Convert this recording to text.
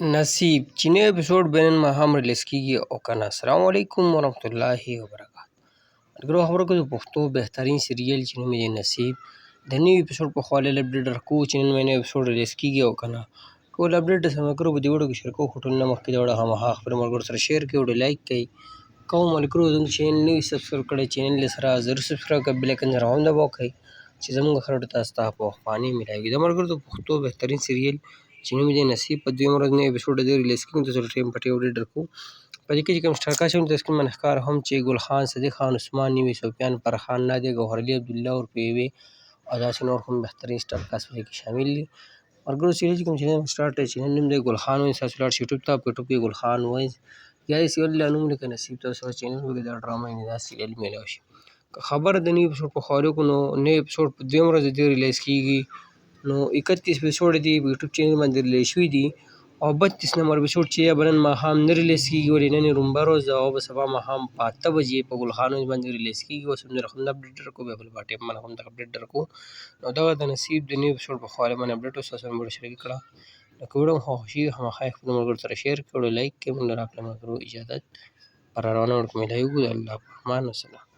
نصیب چې نوی اپیسوډ به نن ماښام ریلیز کېږي او که نه. السلام علیکم ورحمت الله وبرکاتو. ملګرو خبرو کې د پښتو بهترین سیریل چې نوم یې دی نصیب د نوي اپیسوډ په خوا اپډیټ درکوو چې نن نوی اپیسوډ ریلیز کېږي او که نه. ټول اپډیټ د ملګرو په دې ویډیو کې شریکوو، خو ټول نه مخکې د ویډیو خامخا خپلو ملګرو سره شیر کړئ، ویډیو لایک کړئ. کوم ملګرو زموږ چینل نوي سبسکرایب کړی چینل یې سره ضرور سبسکرایب کړئ، بیل آیکن سره هم دبوکئ چې زموږ ښه راډیو تاسو ته په وخت میلاوي. د ملګرو د پښتو بهترین سیریل چې نوم یې دی نصیب په دویمه ورځ نوی اپیسوډ د دې ریلیز کېږي. تاسو ټول ټیم پټې اپډیټ درکوو. په دې کې چې کوم اشتراکات شوي د سکرین باندې ښکاره هم چې ګل خان، صدیق خان، عثمان نیوي، سفیان، فرخان، نادیه، ګوهرعلي، عبدالله ورپه یوې او داسې نور هم بهترین اسټارکست په دې کې شامل دي. ملګرو سیریل چې کوم چې نن سټارټ دی چې نن نوم دی ګل خان وایز. تاسو لاړ شئ یوټیوب ته، په یوټیوب کې ګل خان وایز یا یې سیریل لا نوم لیکئ نصیب، تاسو چینل وګورئ دا ډرامه یعنې دا سیریل میلاو شي. که خبره د نوي اپیسوډ په خوا وکړو نو نوی اپیسوډ په دویمه ورځ د دې ریلیز کېږي. نو 31 اپیسوډ دي په یوټیوب چینل باندې ریلیز شوي دي او 32 نمبر اپیسوډ چې یا به نن ماښام نه ریلیز کېږي، ولې نن یې رومبه ورځ ده او به سبا ماښام په 8 بجې په ګل خان وایز باندې ریلیز کېږي. اوس هم همدا اپډیټ درکوو، بیا بل ټیم باندې هم دغه اپډیټ درکوو. نو دغه د نصیب د نوي اپیسوډ په خوا باندې اپډیټ و، تاسو هم ویډیو شریک کړه. که ویډیو مو خوښه شوي خامخا یې خپلو ملګرو سره شیر کړئ، ویډیو لایک کړئ. موږ له راکړه ملګرو اجازت پر روانه وړو کې میلاوي. د الله په امان، والسلام.